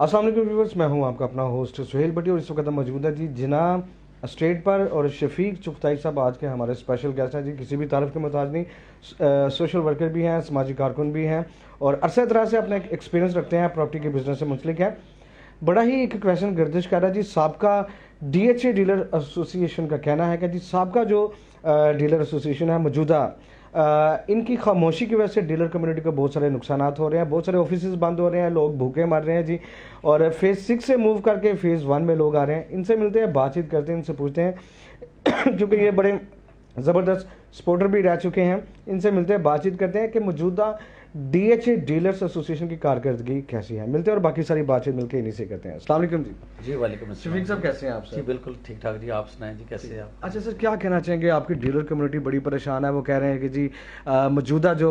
अस्सलाम वालेकुम व्यूअर्स, मैं हूं आपका अपना होस्ट सुहेल भट्टी और इस वक्त हम मौजूद है जी जिना स्ट्रेट पर। और शफीक चुगताई साहब आज के हमारे स्पेशल गेस्ट हैं जी। किसी भी तारीफ के मोहताज नहीं, सोशल वर्कर भी हैं, समाजी कारकुन भी हैं और अरसे तरह से अपना एक्सपीरियंस रखते हैं, प्रॉपर्टी के बिजनेस से मुंसलिक है। बड़ा ही एक क्वेश्चन गर्दिश कर रहा है जी। साबका DHA डीलर एसोसिएशन का कहना है कि जी साबका जो डीलर एसोसिएशन है मौजूदा, इनकी खामोशी की वजह से डीलर कम्युनिटी को बहुत सारे नुकसान हो रहे हैं, बहुत सारे ऑफिस बंद हो रहे हैं, लोग भूखे मर रहे हैं जी। और फेज़ 6 से मूव करके फेज़ 1 में लोग आ रहे हैं। इनसे मिलते हैं, बातचीत करते हैं, इनसे पूछते हैं क्योंकि ये बड़े ज़बरदस्त सपोर्टर भी रह चुके हैं। इनसे मिलते हैं, बातचीत करते हैं कि मौजूदा DHA डीलर्स एसोसिएशन की कारकर्दगी कैसी है। मिलते हैं और बाकी सारी बातचीत मिलकर इन्हीं से करते हैं। अस्सलाम वालेकुम जी। जी वालेकुम अस्सलाम। शफीक साहब कैसे हैं आप सर? जी बिल्कुल ठीक ठाक जी, आप सुनाएं जी कैसे हैं आप? अच्छा सर, क्या कहना चाहेंगे? आपकी डीलर कम्युनिटी बड़ी परेशान है। वो कह रहे हैं कि जी मौजूदा जो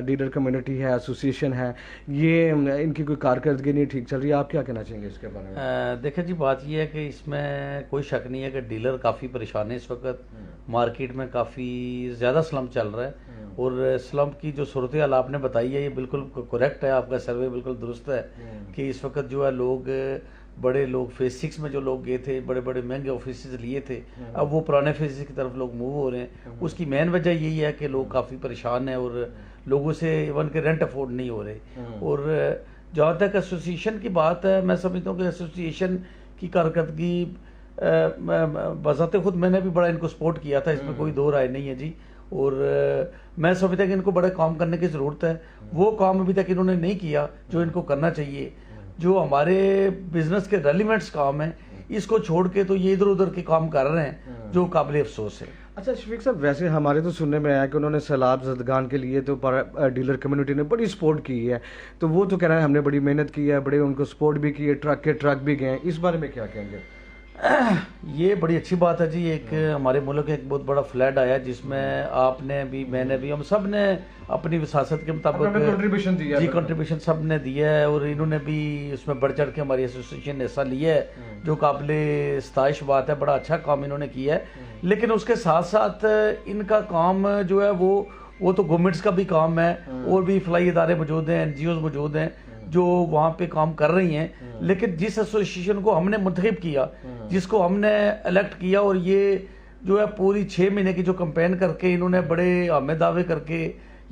डीलर कम्युनिटी है, एसोसिएशन है, ये इनकी कोई कारकर्दगी नहीं ठीक चल रही है। आप क्या कहना चाहेंगे इसके बारे में? देखें जी, बात यह है कि इसमें कोई शक नहीं है कि डीलर काफ़ी परेशान है इस वक्त। मार्केट में काफ़ी ज़्यादा स्लम्प चल रहा है और स्लम्प की जो सूरत हाल आपने बताई है ये बिल्कुल करेक्ट है, आपका सर्वे बिल्कुल दुरुस्त है कि इस वक्त जो है लोग बड़े लोग फेज 6 में जो लोग गए थे, बड़े बड़े महंगे ऑफिस लिए थे, अब वो पुराने फेज की तरफ लोग मूव हो रहे हैं। उसकी मेन वजह यही है कि लोग काफ़ी परेशान हैं और लोगों से इवन के रेंट अफोर्ड नहीं हो रहे। और जहाँ तक एसोसिएशन की बात है, मैं समझता हूँ कि एसोसिएशन की कारकर्दगी बजाते खुद मैंने भी बड़ा इनको सपोर्ट किया था, इसमें कोई दो राय नहीं है जी। और मैं समझता कि इनको बड़े काम करने की ज़रूरत है। वो काम अभी तक इन्होंने नहीं किया जो इनको करना चाहिए। जो हमारे बिजनेस के रेलिवेंट्स काम है, इसको छोड़ के तो ये इधर उधर के काम कर रहे हैं जो काबिल अफसोस है। अच्छा शफीक साहब, वैसे हमारे तो सुनने में आया कि उन्होंने सैलाब ज़दगान के लिए तो डीलर कम्युनिटी ने बड़ी सपोर्ट की है। तो वो तो कह रहे हैं हमने बड़ी मेहनत की है, बड़े उनको सपोर्ट भी की है, ट्रक के ट्रक भी गए। इस बारे में क्या कहेंगे? ये बड़ी अच्छी बात है जी। एक हमारे मुल्क एक बहुत बड़ा फ्लड आया जिसमें आपने भी, मैंने भी, हम सब ने अपनी विसासत के मुताबिक कंट्रीब्यूशन दिया जी, कंट्रीब्यूशन सब ने दिया है और इन्होंने भी उसमें बढ़ चढ़ के हमारी एसोसिएशन ने हिस्सा लिया है, जो काबिल सताइश बात है। बड़ा अच्छा काम इन्होंने किया है। लेकिन उसके साथ साथ इनका काम जो है वो तो गवर्नमेंट्स का भी काम है और भी फलाई इदारे मौजूद हैं, NGOs मौजूद हैं जो वहाँ पे काम कर रही हैं। लेकिन जिस एसोसिएशन को हमने मुंतखब किया, जिसको हमने इलेक्ट किया, और ये जो है पूरी 6 महीने की जो कैंपेन करके इन्होंने बड़े हमें दावे करके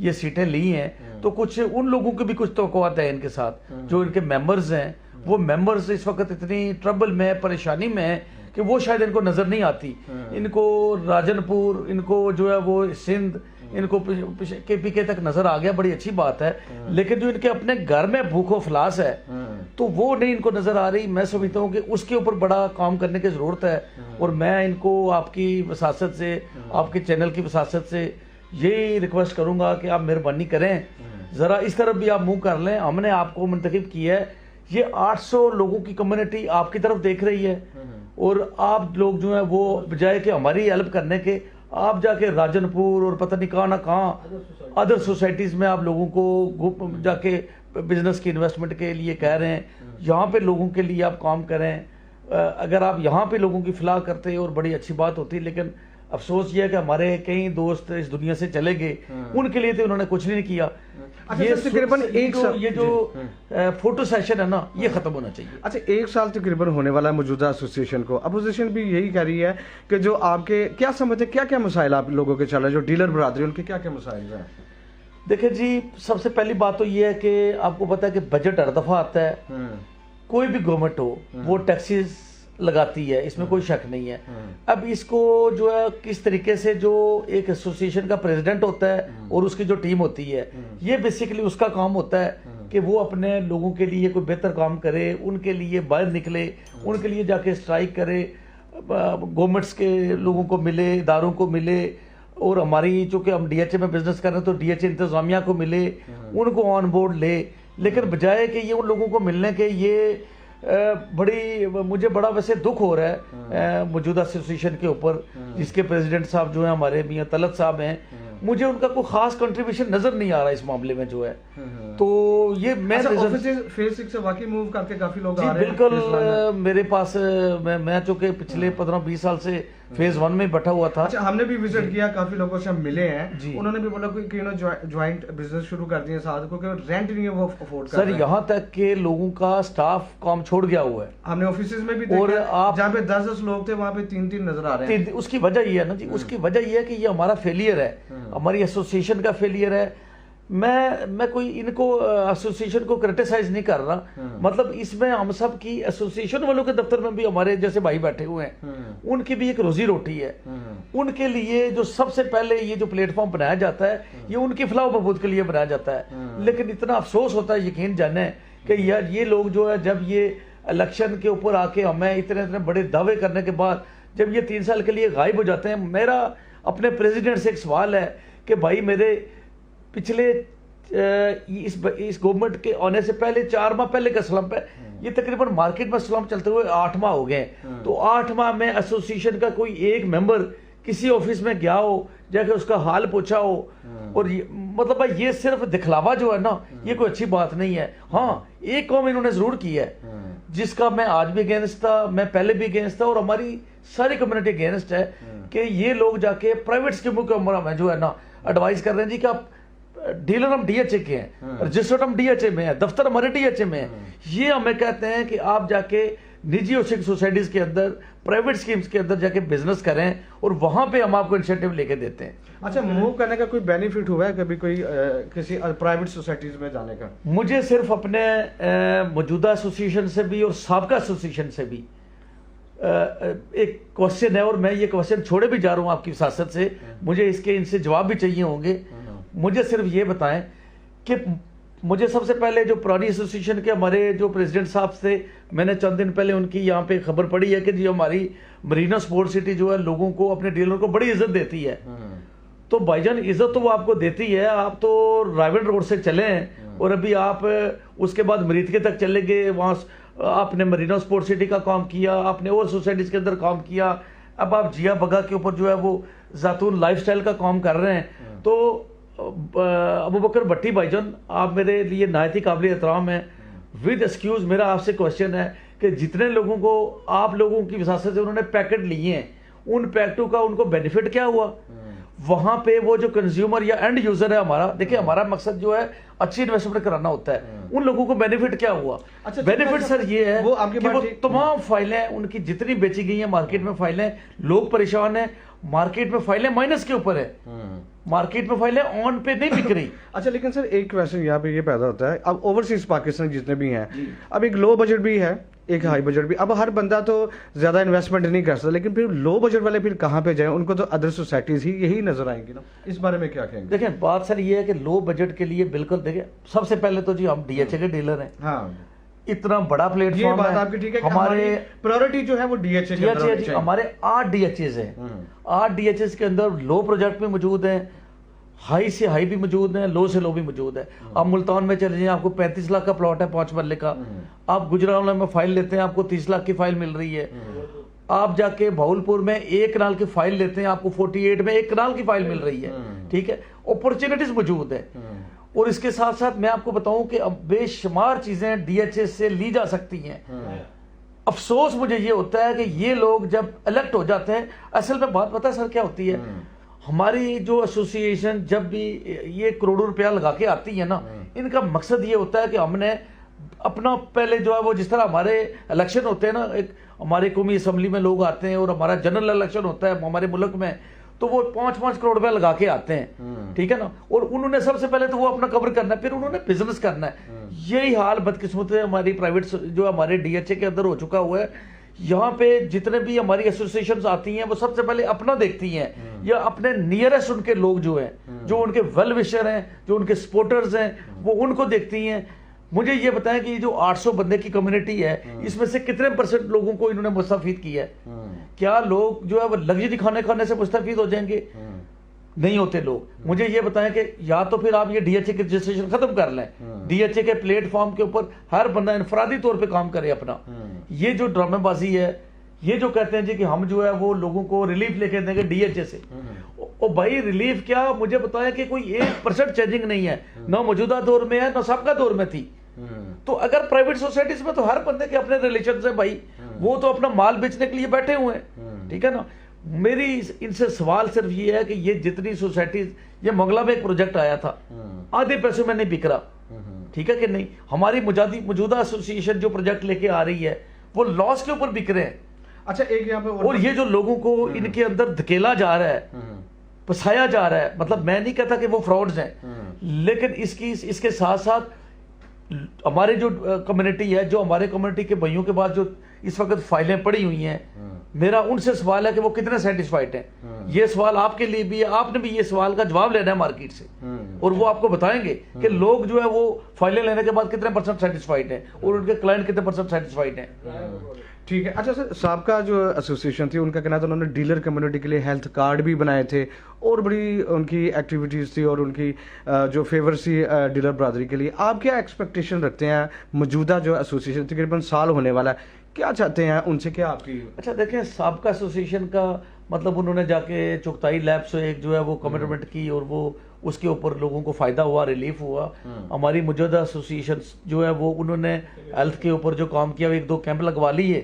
ये सीटें ली हैं, तो कुछ उन लोगों की भी कुछ तवक्कुआत है इनके साथ। जो इनके मेंबर्स हैं, वो मेंबर्स इस वक्त इतनी ट्रबल में है, परेशानी में है कि वो शायद इनको नज़र नहीं आती। इनको राजनपुर, इनको जो है वो सिंध, इनको KPK तक नजर आ गया, बड़ी अच्छी बात है। लेकिन जो इनके अपने घर में भूखो फलास है तो वो नहीं इनको नजर आ रही। मैं समझता हूँ कि उसके ऊपर बड़ा काम करने की जरूरत है। और मैं इनको आपकी वसासत से, आपके चैनल की वसासत से यही रिक्वेस्ट करूंगा कि आप मेहरबानी करें, जरा इस तरफ भी आप मुंह कर लें। हमने आपको मुंतखब किया है, ये 800 लोगों की कम्युनिटी आपकी तरफ देख रही है और आप लोग जो है वो बजाय कि हमारी हेल्प करने के, आप जाके राजनपुर और पता नहीं कहाँ ना कहाँ अदर सोसाइटीज़ में आप लोगों को जाके बिजनेस की इन्वेस्टमेंट के लिए कह रहे हैं। यहाँ पे लोगों के लिए आप काम करें। अगर आप यहाँ पे लोगों की फलाह करते और बड़ी अच्छी बात होती। लेकिन अफसोस ये है कि हमारे कई दोस्त इस दुनिया से चले गए, उनके लिए तो उन्होंने कुछ नहीं किया। अच्छा, ये तकरीबन एक साल ये जो फोटो सेशन है ना, ये खत्म होना चाहिए। अच्छा, 1 साल तकरीबन होने वाला है मौजूदा एसोसिएशन को। अपोजिशन भी यही कह रही है कि जो आपके क्या समझते हैं, क्या क्या मसाइल आप लोगों के चल रहे हैं, जो डीलर बरादरी उनके क्या क्या मसाइल हैं? देखिए जी, सबसे पहली बात तो ये है कि आपको पता है कि बजट हर दफा आता है। कोई भी गवर्नमेंट हो वो टैक्सेस लगाती है, इसमें कोई शक नहीं है। अब इसको जो है किस तरीके से, जो एक एसोसिएशन का प्रेसिडेंट होता है और उसकी जो टीम होती है, ये बेसिकली उसका काम होता है कि वो अपने लोगों के लिए कोई बेहतर काम करे, उनके लिए बाहर निकले, उनके लिए जाके स्ट्राइक करे, गवर्नमेंट्स के लोगों को मिले, इदारों को मिले। और हमारी चूँकि हम DHA में बिजनेस कर रहे हैं तो DHA इंतजामिया को मिले, उनको ऑन बोर्ड ले। लेकिन बजाय कि ये उन लोगों को मिलने के, ये मुझे बड़ा वैसे दुख हो रहा है मौजूदा एसोसिएशन के ऊपर, जिसके प्रेसिडेंट साहब जो हैं हमारे मियां तलत साहब हैं। मुझे उनका कोई खास कंट्रीब्यूशन नजर नहीं आ रहा इस मामले में जो है। तो ये मैं ऑफिसेज फेज 6 से वाकई मूव करके काफी लोग आ रहे हैं बिल्कुल। मेरे पास मैं चूंकि पिछले 15-20 साल से फेज 1 में बैठा हुआ था। अच्छा, हमने भी विजिट किया, काफी लोगों से हम मिले हैं, उन्होंने भी बोला कि ज्वाइंट बिजनेस शुरू कर दिए साथ, क्योंकि रेंट नहीं है वो अफोर्ड कर सर रहे हैं। यहाँ तक के लोगों का स्टाफ काम छोड़ गया हुआ है। हमने ऑफिसेज में भी देखा, और आप जहाँ पे 10-10 लोग थे वहाँ पे 3-3 नजर आ रहे हैं। उसकी वजह ये है ना जी, उसकी वजह ये है कि ये हमारा फेलियर है, हमारी एसोसिएशन का फेलियर है। मैं कोई इनको एसोसिएशन को क्रिटिसाइज नहीं कर रहा, मतलब इसमें हम सब की एसोसिएशन वालों के दफ्तर में भी हमारे जैसे भाई बैठे हुए हैं, उनकी भी एक रोजी रोटी है। उनके लिए जो सबसे पहले ये जो प्लेटफॉर्म बनाया जाता है, ये उनकी फलाह बहबूद के लिए बनाया जाता है। लेकिन इतना अफसोस होता है, यकीन जाने, कि यार ये लोग जो है, जब ये इलेक्शन के ऊपर आके हमें इतने इतने बड़े दावे करने के बाद जब ये 3 साल के लिए गायब हो जाते हैं। मेरा अपने प्रेसिडेंट से एक सवाल है कि भाई मेरे पिछले इस गवर्नमेंट के आने से पहले 4 माह पहले का स्लम्प है, ये तकरीबन मार्केट में स्लम्प चलते हुए 8 माह हो गए। तो 8 माह में एसोसिएशन का कोई एक मेंबर किसी ऑफिस में गया हो, जाके उसका हाल पूछा हो, और मतलब भाई ये सिर्फ दिखलावा जो है ना, ये कोई अच्छी बात नहीं है। हाँ, एक काम इन्होंने जरूर की है जिसका मैं आज भी अगेंस्ट था, मैं पहले भी अगेंस्ट था, और हमारी सारी कम्युनिटी अगेंस्ट है, कि ये लोग जाके प्राइवेट स्कीमों के ऊपर हमें जो है ना एडवाइस कर रहे हैं जी कि आप डीलर हम डीएचए के हैं, रजिस्टर्ड हम डीएचए में है, दफ्तर हमारे डीएचए में है। ये हमें कहते हैं कि आप जाके निजी औषध सोसाइटीज के अंदर, प्राइवेट स्कीम्स के अंदर जाके बिजनेस करें, और वहां पे हम आपको इंसेंटिव लेके देते हैं। अच्छा, मूव करने का कोई बेनिफिट हुआ है कभी कोई किसी प्राइवेट सोसाइटीज में जाने का? मुझे सिर्फ अपने मौजूदा एसोसिएशन से भी और साबका एसोसिएशन से भी एक क्वेश्चन है, और मैं ये क्वेश्चन छोड़े भी जा रहा हूँ आपकी विसासत से, मुझे इसके इनसे जवाब भी चाहिए होंगे। मुझे सिर्फ ये बताएं कि मुझे सबसे पहले जो पुरानी एसोसिएशन के हमारे जो प्रेसिडेंट साहब थे, मैंने चंद दिन पहले उनकी यहाँ पे खबर पड़ी है कि जी हमारी मरीना स्पोर्ट्स सिटी जो है लोगों को, अपने डीलर को बड़ी इज्जत देती है। तो भाईजान, इज्जत तो वो आपको देती है, आप तो रायवन रोड से चले हैं और अभी आप उसके बाद मरीतके तक चले गए, वहाँ आपने मरीना स्पोर्ट्स सिटी का काम किया, आपने और सोसाइटीज के अंदर काम किया, अब आप जिया बगा के ऊपर जो है वो जातून लाइफस्टाइल का काम कर रहे हैं। तो अबू बकर भट्टी भाईजान, आप मेरे लिए नायत ही काबिल एहतराम है। विद एक्सक्यूज मेरा आपसे क्वेश्चन है कि जितने लोगों को आप लोगों की विसासत से उन्होंने पैकेट लिए हैं, उन पैकेटों का उनको बेनिफिट क्या हुआ? वहां पे वो जो कंज्यूमर या एंड यूजर है हमारा, देखिए हमारा मकसद जो है अच्छी इन्वेस्टमेंट कराना होता है, उन लोगों को बेनिफिट क्या हुआ? अच्छा, बेनिफिट सर ये है वो आपकी कि वो तमाम फाइलें उनकी जितनी बेची गई हैं मार्केट में, फाइलें, लोग परेशान हैं, मार्केट में फाइलें माइनस के ऊपर है, मार्केट में फाइलें ऑन पे नहीं बिक रही। अच्छा, लेकिन सर एक क्वेश्चन यहाँ पे ये पैदा होता है, अब ओवरसीज पाकिस्तान जितने भी हैं, अब एक लो बजट भी है, एक हाई बजट भी। अब हर बंदा तो ज्यादा इन्वेस्टमेंट नहीं कर सकता, लेकिन फिर लो बजट वाले फिर कहाँ पे जाएं? उनको तो अदर सोसाइटीज ही यही नजर आएंगी ना। इस बारे में क्या कहेंगे? देखिए बात सर ये है कि लो बजट के लिए बिल्कुल, देखिए सबसे पहले तो जी हम डीएचए के डीलर हैं। हाँ, इतना बड़ा प्लेटफॉर्म ये बात आपकी ठीक है, हमारे प्रायोरिटी जो है वो डीएचए के अंदर होनी चाहिए। हमारे 8 डीएचएस हैं, 8 डीएचएस के अंदर लो प्रोजेक्ट भी मौजूद हैं, हाई से हाई भी मौजूद है, लो से लो भी मौजूद है। आप मुल्तान में चले जाइए, आपको 35 लाख का प्लॉट है 5 मरले का। आप गुजरात में फाइल लेते हैं, आपको 30 लाख की फाइल मिल रही है। आप जाके भावलपुर में 1 कनाल की फाइल लेते हैं, आपको 48 में 1 कनाल की फाइल मिल रही है। ठीक है, अपॉर्चुनिटीज मौजूद है। और इसके साथ साथ मैं आपको बताऊं कि अब बेशुमार चीजें डीएचएस से ली जा सकती हैं। अफसोस मुझे ये होता है कि ये लोग जब इलेक्ट हो जाते हैं, असल में बात पता है सर क्या होती है, हमारी जो एसोसिएशन जब भी ये करोड़ों रुपया लगा के आती है ना, इनका मकसद ये होता है कि हमने अपना पहले जो है वो, जिस तरह हमारे इलेक्शन होते हैं ना, एक हमारे कौमी असम्बली में लोग आते हैं और हमारा जनरल इलेक्शन होता है हमारे मुल्क में, तो वो 5-5 करोड़ रुपया लगा के आते हैं। ठीक है ना, और उन्होंने सबसे पहले तो वो अपना कवर करना है, फिर उन्होंने बिजनेस करना है। यही हाल बदकिस्मत है हमारी प्राइवेट जो हमारे डीएचए के अंदर हो चुका हुआ है। यहाँ पे जितने भी हमारी एसोसिएशंस आती हैं, वो सबसे पहले अपना देखती हैं, या अपने नियरेस्ट उनके लोग जो हैं, जो उनके वेल विशर हैं, जो उनके सपोर्टर्स हैं, वो उनको देखती हैं। मुझे ये बताएं कि जो 800 बंदे की कम्युनिटी है, इसमें से कितने % लोगों को इन्होंने मुस्तफीद किया है? क्या लोग जो है वो लग्जरी खाने से मुस्तफीद हो जाएंगे? नहीं होते लोग। मुझे ये बताएं कि या तो फिर आप ये डीएचए की रजिस्ट्रेशन खत्म कर लें, डीएचए के प्लेटफॉर्म के ऊपर हर बंदा इनफरादी तौर पे काम करे अपना। ये जो ड्रामेबाजी है, ये जो कहते हैं जी कि हम जो है वो लोगों को रिलीफ लेके देंगे डीएचए से, ओ भाई रिलीफ क्या, मुझे बताया कि कोई 1% चेंजिंग नहीं है, ना मौजूदा दौर में है ना सबका दौर में थी। तो अगर प्राइवेट सोसाइटीज में तो हर बंदे के अपने रिलेशन है भाई, वो तो अपना माल बेचने के लिए बैठे हुए हैं, ठीक है ना। मेरी इनसे सवाल सिर्फ ये है कि ये जितनी सोसाइटीज, ये मंगला में एक प्रोजेक्ट आया था, आधे पैसों में नहीं बिक रहा, ठीक है कि नहीं। हमारी मौजूदा एसोसिएशन जो प्रोजेक्ट लेके आ रही है वो लॉस के ऊपर बिक रहे हैं। अच्छा, एक यहाँ पे और ये जो लोगों को इनके अंदर धकेला जा रहा है, फंसाया जा रहा है, मतलब मैं नहीं कहता कि वो फ्रॉड्स हैं, लेकिन इसके साथ साथ हमारे जो कम्युनिटी है, जो हमारे कम्युनिटी के भाइयों के पास जो इस वक्त फाइलें पड़ी हुई हैं, मेरा उनसे सवाल है कि वो कितने सेटिस्फाइड हैं। ये सवाल आपके लिए भी है, आपने भी ये सवाल का जवाब लेना है मार्केट से, और वो आपको बताएंगे कि लोग जो है वो फाइलें लेने के बाद कितने % सेटिस्फाइड हैं और उनके क्लाइंट कितने % सेटिस्फाइड हैं। ठीक है। अच्छा सर, सबका जो एसोसिएशन थी उनका कहना था उन्होंने डीलर कम्युनिटी के लिए हेल्थ कार्ड भी बनाए थे और बड़ी उनकी एक्टिविटीज़ थी और उनकी जो फेवर सी डीलर बरादरी के लिए। आप क्या एक्सपेक्टेशन रखते हैं मौजूदा जो एसोसिएशन तकरीबन साल होने वाला है, क्या चाहते हैं उनसे, क्या आपकी? अच्छा देखें, सबका एसोसिएशन का मतलब उन्होंने जाके चुगताई लैब से एक जो है वो कमिटमेंट की और वो उसके ऊपर लोगों को फायदा हुआ, रिलीफ हुआ। हमारी मौजूदा एसोसिएशन जो है वो उन्होंने हेल्थ के ऊपर जो काम किया, 1-2 कैंप लगवा लिए,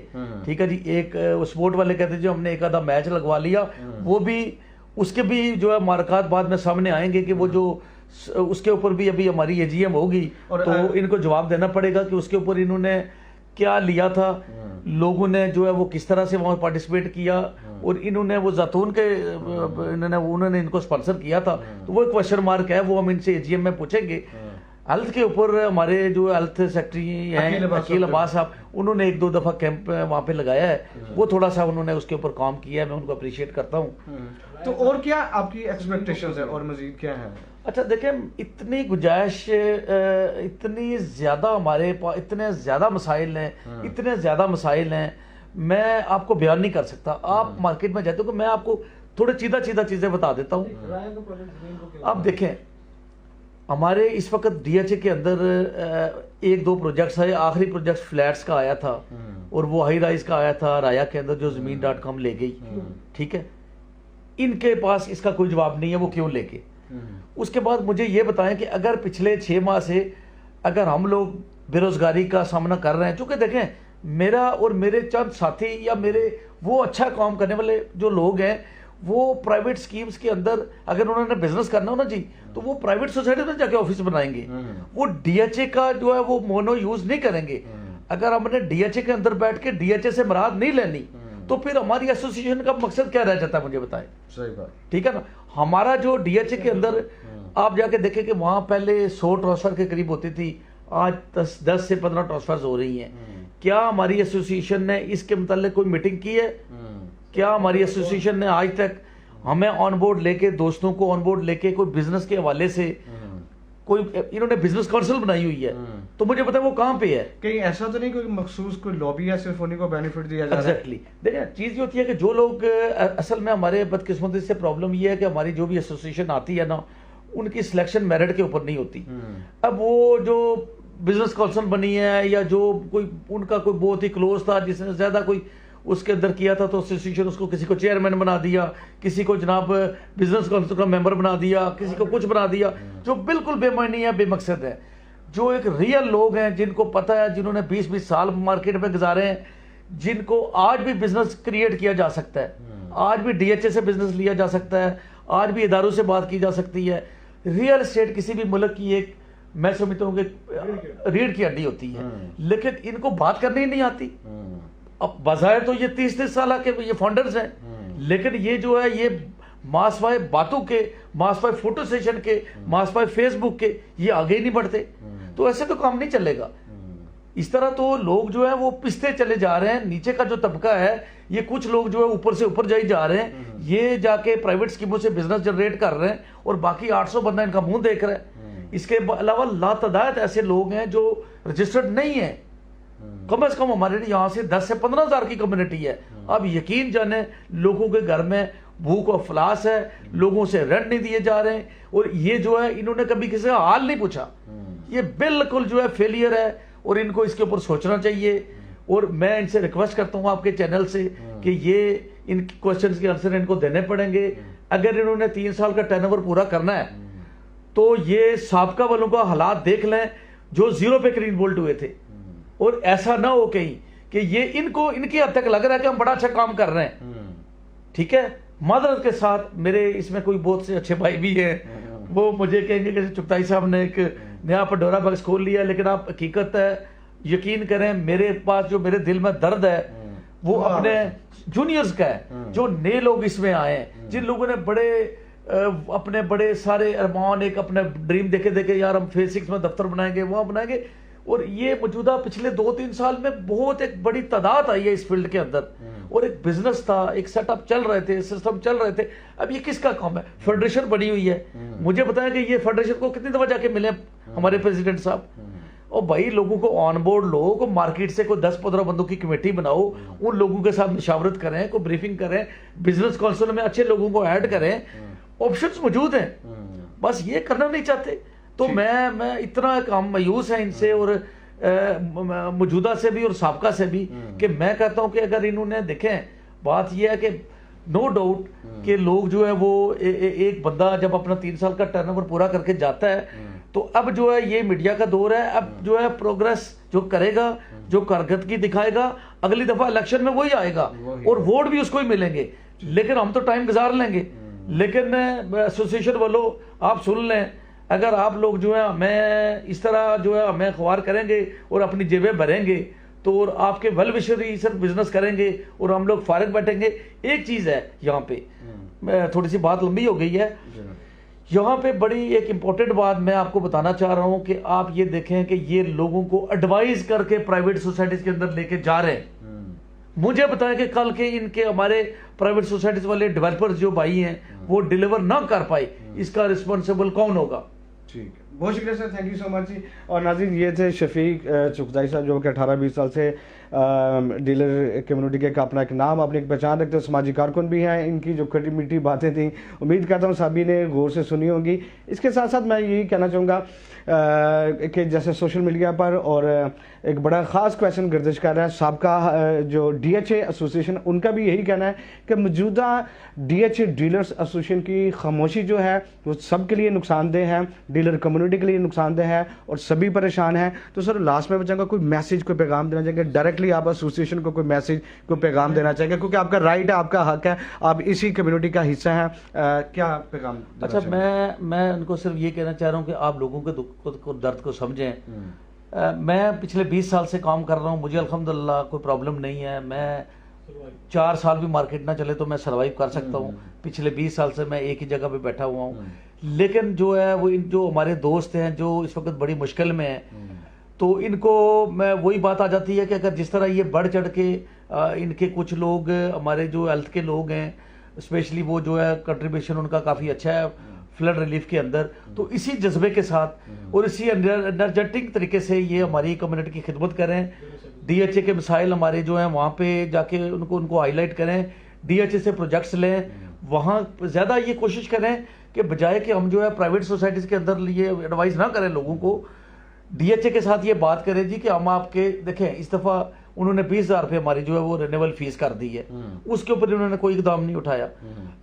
ठीक है जी। एक स्पोर्ट वाले कहते जो हमने एक आधा मैच लगवा लिया, वो भी उसके भी जो है मार्कात बाद में सामने आएंगे कि वो जो उसके ऊपर भी अभी हमारी एजीएम होगी तो इनको जवाब देना पड़ेगा कि उसके ऊपर इन्होंने क्या लिया था, लोगों ने जो है वो किस तरह से वहाँ पार्टिसिपेट किया, और इन्होंने वो जैतून के उन्होंने इनको स्पॉन्सर किया था, तो वो एक क्वेश्चन मार्क है, वो हम इनसे एजीएम में पूछेंगे। हेल्थ के ऊपर हमारे जो हेल्थ सेक्रेटरी हैं अकील अब्बास साहब, उन्होंने 1-2 दफ़ा कैंप वहाँ पे लगाया है, वो थोड़ा सा उन्होंने उसके ऊपर काम किया है, मैं उनको अप्रिशिएट करता हूँ। तो और क्या आपकी एक्सपेक्टेशंस है और मजीद क्या है? अच्छा देखें, इतनी गुंजाइश, इतनी ज़्यादा हमारे पास इतने ज़्यादा मसाइल हैं, इतने ज़्यादा मसाइल हैं, मैं आपको बयान नहीं कर सकता। आप मार्केट में जाते हो तो मैं आपको थोड़े सीधा चीज़ें बता देता हूँ। आप देखें, हमारे इस वक्त डीएचए के अंदर 1-2 प्रोजेक्ट्स है। आखिरी प्रोजेक्ट फ्लैट्स का आया था और वो हाई राइज का आया था राया के अंदर, जो ज़मीन.com ले गई, ठीक है। इनके पास इसका कोई जवाब नहीं है वो क्यों लेके। उसके बाद मुझे ये बताएं कि अगर पिछले 6 माह से अगर हम लोग बेरोजगारी का सामना कर रहे हैं, चूंकि देखें मेरा और मेरे चंद साथी या मेरे वो अच्छा काम करने वाले जो लोग हैं, वो प्राइवेट स्कीम्स के अंदर अगर उन्होंने बिजनेस करना हो ना जी, तो वो प्राइवेट सोसाइटी में जाके ऑफिस बनाएंगे, वो डीएचए का जो है वो मोनो यूज नहीं करेंगे। अगर हमने डीएचए के अंदर बैठ के डीएचए से मुराद नहीं लेनी, तो फिर हमारी एसोसिएशन का मकसद क्या रह जाता है, मुझे बताएं। सही बात, ठीक है ना। हमारा जो डीएचए के अंदर आप जाके देखें कि वहां पहले 100 ट्रांसफर के करीब होती थी, आज 10 से 15 ट्रांसफर हो रही हैं। क्या हमारी एसोसिएशन ने इसके मुताल्लिक कोई मीटिंग की है? क्या हमारी एसोसिएशन ने आज तक हमें ऑन बोर्ड लेके, दोस्तों को ऑन बोर्ड लेके कोई बिजनेस के हवाले से कोई इन्होंने बिजनेस काउंसिल बनाई हुई है, तो मुझे पता है वो कहाँ पे है। कहीं ऐसा तो नहीं कोई मखसूस कोई लॉबी है, सिर्फ उन्हीं को बेनिफिट दिया जा रहा है? एग्जैक्टली। देखिए चीज़ ये होती है कि जो लोग असल में हमारे बदकिस्मती से प्रॉब्लम ये है कि हमारी जो भी एसोसिएशन आती है ना, उनकी सिलेक्शन मेरिट के ऊपर नहीं होती। अब वो जो बिजनेस काउंसिल बनी है या जो कोई उनका कोई बहुत ही क्लोज था, जिसने ज़्यादा कोई उसके अंदर किया था, तो एसोसिएशन उसको किसी को चेयरमैन बना दिया, किसी को जनाब बिजनेस काउंसिल का मेंबर बना दिया, किसी को कुछ बना दिया, जो बिल्कुल बेमानी है, बेमकसद है। जो एक रियल लोग हैं, जिनको पता है, जिन्होंने 20-20 साल मार्केट में गुजारे हैं, जिनको आज भी बिजनेस क्रिएट किया जा सकता है, आज भी डीएचए से बिजनेस लिया जा सकता है, आज भी इदारों से बात की जा सकती है। रियल एस्टेट किसी भी मुल्क की एक, मैं समझता हूँ कि रीढ़ की हड्डी होती है, लेकिन इनको बात करनी ही नहीं आती। अब बजाय तो ये 30-30 साल के ये फाउंडर्स हैं, लेकिन ये जो है ये मासवाए बातों के, मासवाए फोटो सेशन के, मासवाए फेसबुक के, ये आगे ही नहीं बढ़ते। तो ऐसे तो काम नहीं चलेगा। इस तरह तो लोग जो है वो पिसते चले जा रहे हैं। नीचे का जो तबका है, ये कुछ लोग जो है ऊपर से ऊपर जाई जा रहे हैं, ये जाके प्राइवेट स्कीमों से बिजनेस जनरेट कर रहे हैं और बाकी 800 बंदा इनका मुंह देख रहा है। इसके अलावा लातादाद ऐसे लोग हैं जो रजिस्टर्ड नहीं है। कम से कम हमारे यहाँ से 10 से 15 हज़ार की कम्युनिटी है। अब यकीन जाने लोगों के घर में भूख और अफलास है, लोगों से रेंट नहीं दिए जा रहे हैं, और ये जो है इन्होंने कभी किसी का हाल नहीं पूछा। ये बिल्कुल जो है फेलियर है और इनको इसके ऊपर सोचना चाहिए। और मैं इनसे रिक्वेस्ट करता हूँ आपके चैनल से कि ये इन क्वेश्चंस के आंसर इनको देने पड़ेंगे। अगर इन्होंने 3 साल का टर्नओवर पूरा करना है तो ये साबका वालों का हालात देख लें जो 0 पे क्लीन बोल्ट हुए थे, और ऐसा ना हो कहीं कि ये इनको इनकी हद तक लग रहा है कि हम बड़ा अच्छा काम कर रहे हैं। ठीक है, मादरत के साथ मेरे इसमें कोई बहुत से अच्छे भाई भी हैं, वो मुझे कहेंगे कि चुगताई साहब ने एक नया पंडोरा बॉक्स खोल लिया, लेकिन आप हकीकत है यकीन करें मेरे पास जो मेरे दिल में दर्द है वो अपने जूनियर्स का है, जो नए लोग इसमें आए हैं, जिन लोगों ने बड़े अपने बड़े सारे अरमान एक अपने ड्रीम देखे देखे यार हम फेज 6 में दफ्तर बनाएंगे वहां बनाएंगे, और ये मौजूदा पिछले 2-3 साल में बहुत एक बड़ी तादाद आई है इस फील्ड के अंदर, और एक बिजनेस था, एक सेटअप चल रहे थे, सिस्टम चल रहे थे। अब ये किसका काम है? फेडरेशन बनी हुई है, मुझे बताया कि ये फेडरेशन को कितनी दफा जाके मिले हमारे प्रेसिडेंट साहब, और भाई लोगों को ऑन बोर्ड लो, को मार्केट से कोई 10-15 बंदों की कमेटी बनाओ, उन लोगों के साथ मशावरत करें, को ब्रीफिंग करें, बिजनेस काउंसिल में अच्छे लोगों को ऐड करें, ऑप्शंस मौजूद हैं, बस ये करना नहीं चाहते। तो मैं इतना काम मायूस है इनसे और मौजूदा से भी और साबका से भी, कि मैं कहता हूं कि अगर इन्होंने देखें, बात यह है कि नो डाउट कि लोग जो है वो एक बंदा जब अपना 3 साल का टर्नओवर पूरा करके जाता है तो अब जो है ये मीडिया का दौर है, अब जो है प्रोग्रेस जो करेगा, जो कारकर्दगी दिखाएगा, अगली दफा इलेक्शन में वही आएगा और वोट भी उसको ही मिलेंगे, लेकिन हम तो टाइम गुजार लेंगे। लेकिन एसोसिएशन वालों आप सुन लें, अगर आप लोग जो है हमें इस तरह जो है हमें ख्वार करेंगे और अपनी जेबें भरेंगे तो और आपके वेल विशर ही सिर्फ बिजनेस करेंगे और हम लोग फारिग बैठेंगे। एक चीज है यहाँ पे, थोड़ी सी बात लंबी हो गई है, यहाँ पे बड़ी एक इंपॉर्टेंट बात मैं आपको बताना चाह रहा हूँ कि आप ये देखें कि ये लोगों को एडवाइस करके प्राइवेट सोसाइटीज के अंदर लेके जा रहे हैं। मुझे बताएं कि कल के इनके हमारे प्राइवेट सोसाइटीज वाले डेवलपर्स जो भाई हैं वो डिलीवर ना कर पाए, इसका रिस्पॉन्सिबल कौन होगा? ठीक है, बहुत शुक्रिया sir, thank you so much जी। और नाज़रीन, ये थे शफीक चुगताई साहब जो कि 18-20 साल से डीलर कम्युनिटी के अपना एक नाम, अपनी एक पहचान रखते हैं, समाजी कारकुन भी हैं। इनकी जो खटी मीठी बातें थी उम्मीद करता हूँ सभी ने गौर से सुनी होंगी। इसके साथ साथ मैं यही कहना चाहूँगा कि जैसे सोशल मीडिया पर और एक बड़ा ख़ास क्वेश्चन गर्दिश कर रहा है, साबका जो DHA एसोसिएशन, उनका भी यही कहना है कि मौजूदा DHA डीलर्स एसोसिएशन की खामोशी जो है वो सबके लिए नुकसानदेह है, डीलर कम्युनिटी के लिए नुकसानदेह है और सभी परेशान हैं। तो सर लास्ट में बचाऊंगा, कोई मैसेज, कोई पैगाम देना चाहेंगे डायरेक्टली आप एसोसिएशन को, कोई मैसेज, कोई पैगाम देना चाहेंगे, क्योंकि आपका राइट है, आपका हक है, आप इसी कम्युनिटी का हिस्सा हैं, क्या पैगाम? अच्छा, मैं उनको सिर्फ ये कहना चाह रहा हूँ कि आप लोगों के दुख को दर्द को समझें। मैं पिछले 20 साल से काम कर रहा हूँ, मुझे अल्हम्दुलिल्लाह कोई प्रॉब्लम नहीं है, मैं 4 साल भी मार्केट ना चले तो मैं सर्वाइव कर सकता हूँ। पिछले 20 साल से मैं एक ही जगह पे बैठा हुआ हूँ। लेकिन जो है वो इन जो हमारे दोस्त हैं जो इस वक्त बड़ी मुश्किल में हैं, तो इनको मैं वही बात आ जाती है कि अगर जिस तरह ये बढ़ चढ़ के इनके कुछ लोग हमारे जो हेल्थ के लोग हैं, स्पेशली वो जो है कंट्रीब्यूशन उनका काफ़ी अच्छा है फ्लड रिलीफ के अंदर, तो इसी जज्बे के साथ और इसी एनर्जेटिक तरीके से ये हमारी कम्युनिटी की खिदमत करें। DHA के मिसाइल हमारे जो हैं वहाँ पे जाके उनको हाईलाइट करें, DHA से प्रोजेक्ट्स लें, वहाँ ज़्यादा ये कोशिश करें कि बजाय कि हम जो है प्राइवेट सोसाइटीज़ के अंदर ये एडवाइस ना करें लोगों को, DHA के साथ ये बात करें जी कि हम आपके देखें, इस दफ़ा उन्होंने 20,000 रुपये हमारी जो है वो रिन्यूअल फीस कर दी है, उसके ऊपर उन्होंने कोई इकदाम नहीं उठाया।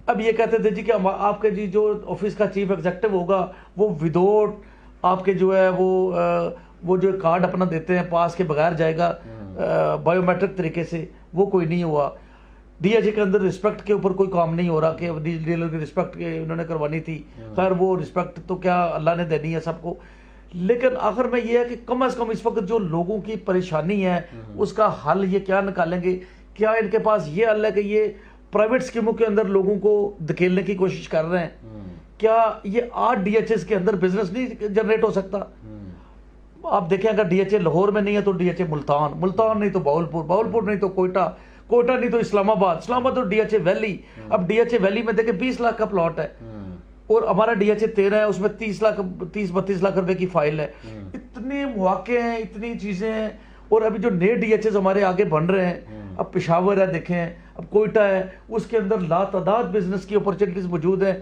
अब ये कहते थे जी कि हम आपके जी जो ऑफिस का चीफ एग्जेक्टिव होगा वो विदाउट आपके जो है वो जो कार्ड अपना देते हैं पास के बगैर जाएगा बायोमेट्रिक तरीके से, वो कोई नहीं हुआ। DHA के अंदर रिस्पेक्ट के ऊपर कोई काम नहीं हो रहा कि डीलर की रिस्पेक्ट के उन्होंने करवानी थी। खैर वो रिस्पेक्ट तो क्या अल्लाह ने देनी है सबको, लेकिन आखिर में यह है कि कम से कम इस वक्त जो लोगों की परेशानी है उसका हल ये क्या निकालेंगे? क्या इनके पास ये हल है कि ये प्राइवेट स्कीमों के अंदर लोगों को धकेलने की कोशिश कर रहे हैं? क्या ये 8 DHAs के अंदर बिजनेस नहीं जनरेट हो सकता? आप देखें, अगर DHA लाहौर में नहीं है तो DHA मुल्तान, मुल्तान नहीं तो बावलपुर, बावलपुर नहीं तो कोयटा, कोयटा नहीं तो इस्लामाबाद, इस्लामाबाद तो DHA वैली। अब DHA वैली में देखें 20 लाख का प्लॉट है और हमारा DHA 13 है, उसमें 30-32 लाख रुपए की फाइल है। इतने मौके हैं, इतनी चीजें हैं, और अभी जो नए DHAs हमारे आगे बन रहे हैं, अब पेशावर है देखें, अब कोयटा है, उसके अंदर लातादाद बिजनेस की अपॉर्चुनिटीज मौजूद है।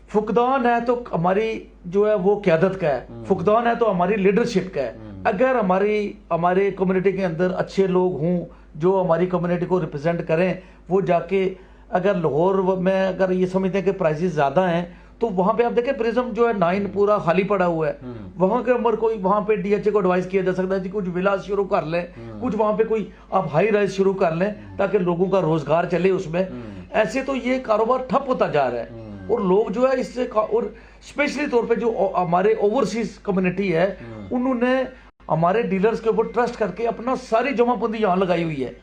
फुकदान है तो हमारी जो है वो क़यादत का है, फुकदान है तो हमारी लीडरशिप का है। अगर हमारे कम्युनिटी के अंदर अच्छे लोग हों जो हमारी कम्युनिटी को रिप्रेजेंट करें, वो जाके अगर लाहौर में अगर ये समझते हैं कि प्राइसेस ज़्यादा हैं तो वहाँ पे आप देखें प्रिज्म जो है 9 पूरा खाली पड़ा हुआ है, वहाँ के अंदर कोई वहाँ पे डीएचए को एडवाइस किया जा सकता है जी कुछ विलास शुरू कर लें, कुछ वहाँ पे कोई आप हाई राइज शुरू कर लें ताकि लोगों का रोजगार चले उसमें। ऐसे तो ये कारोबार ठप होता जा रहा है और लोग जो है इससे और स्पेशली तौर पे जो हमारे ओवरसीज कम्युनिटी है उन्होंने हमारे डीलर्स के ऊपर ट्रस्ट करके अपना सारी जमाबंदी यहाँ लगाई हुई है,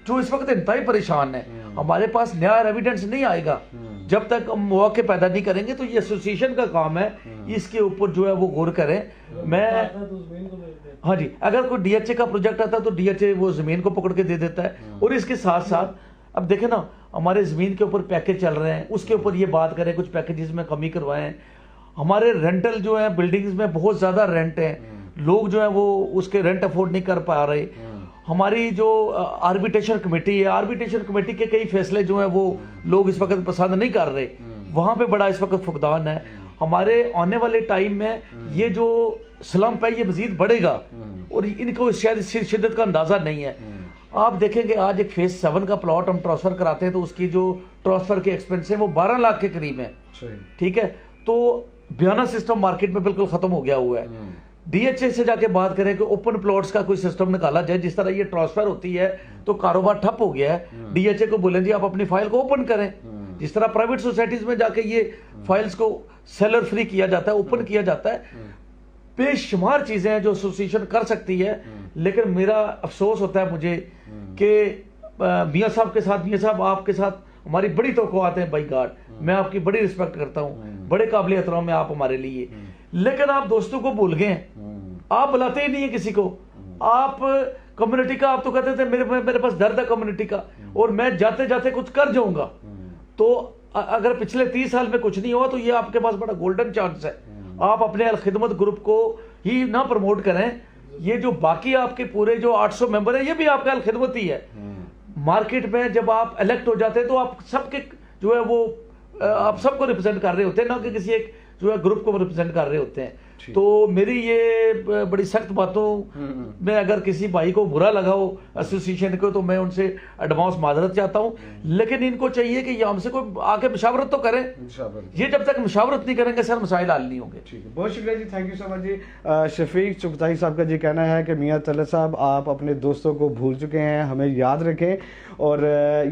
जो इस वक्त इंतहाई परेशान है। हमारे पास नया एविडेंस नहीं आएगा जब तक हम मौके पैदा नहीं करेंगे, तो ये एसोसिएशन का काम है इसके ऊपर जो है वो गौर करें। मैं हाँ जी, अगर कोई डीएचए का प्रोजेक्ट आता है तो डीएचए वो जमीन को पकड़ के दे देता है। और इसके साथ साथ अब देखें ना, हमारे जमीन के ऊपर पैकेज चल रहे हैं, उसके ऊपर ये बात करें कुछ पैकेजेस में कमी करवाएं। हमारे रेंटल जो है बिल्डिंग्स में बहुत ज्यादा रेंट है, लोग जो है वो उसके रेंट अफोर्ड नहीं कर पा रहे। हमारी जो आर्बिट्रेशन कमेटी है, आर्बिट्रेशन कमेटी के कई फैसले जो है वो लोग इस वक्त पसंद नहीं कर रहे, वहां पे बड़ा इस वक्त फुकदान है। हमारे आने वाले टाइम में ये जो स्लम्प है ये मजीद बढ़ेगा और इनको शायद शिद्दत का अंदाजा नहीं है। आप देखेंगे आज एक फेज 7 का प्लॉट हम ट्रांसफर कराते हैं तो उसकी जो ट्रांसफर के एक्सपेंस है वो 12 लाख के करीब है। ठीक है, तो बयाना सिस्टम मार्केट में बिल्कुल खत्म हो गया हुआ है। डीएचए से जाके बात करें कि ओपन प्लॉट्स का कोई सिस्टम निकाला जाए, जिस तरह ये ट्रांसफर होती है तो कारोबार ठप हो गया है। डीएचए को बोलें जी आप अपनी फाइल को ओपन करें, जिस तरह प्राइवेट सोसाइटीज में जाके ये फाइल्स को सेलर फ्री किया जाता है, ओपन किया जाता है। बेशुमार चीजें हैं जो एसोसिएशन कर सकती है, लेकिन मेरा अफसोस होता है मुझे कि मियाँ साहब के साथ, मियाँ साहब आपके साथ हमारी बड़ी तवक्कुआत हैं बाई गॉड, मैं आपकी बड़ी रिस्पेक्ट करता हूँ, बड़े काबिल एहतराम है आप हमारे लिए, लेकिन आप दोस्तों को भूल गए, आप बुलाते ही नहीं है किसी को। आप कम्युनिटी का, आप तो कहते थे मेरे पास दर्द है कम्युनिटी का और मैं जाते जाते कुछ कर जाऊंगा। तो अगर पिछले 30 साल में कुछ नहीं हुआ तो ये आपके पास बड़ा गोल्डन चांस है। आप अपने अल खिदमत ग्रुप को ही ना प्रमोट करें, ये जो बाकी आपके पूरे जो 800 मेंबर है ये भी आपका अल खिदमत ही है। मार्केट में जब आप इलेक्ट हो जाते हैं तो आप सबके जो है वो आप सबको रिप्रेजेंट कर रहे होते हैं, ना कि किसी एक जो है ग्रुप को रिप्रेजेंट कर रहे होते हैं। तो मेरी ये बड़ी सख्त बातों में अगर किसी भाई को बुरा लगा हो एसोसिएशन को तो मैं उनसे एडवांस माजरत चाहता हूं, लेकिन इनको चाहिए कि ये हमसे कोई आके मशावरत तो करें। ये जब तक मशावरत नहीं करेंगे सर मसाइल हल नहीं होंगे। ठीक है, बहुत शुक्रिया जी, थैंक यू सो मच जी। शफीक चुगताई साहब का जी कहना है कि मियाँ तलत साहब आप अपने दोस्तों को भूल चुके हैं, हमें याद रखें। और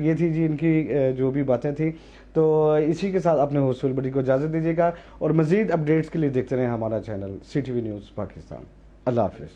ये थी जी इनकी जो भी बातें थी। तो इसी के साथ अपने होस्ट बड़ी को इजाज़त दीजिएगा और मज़ीद अपडेट्स के लिए देखते रहें हमारा चैनल CTV न्यूज़ पाकिस्तान। अल्लाह हाफिज़।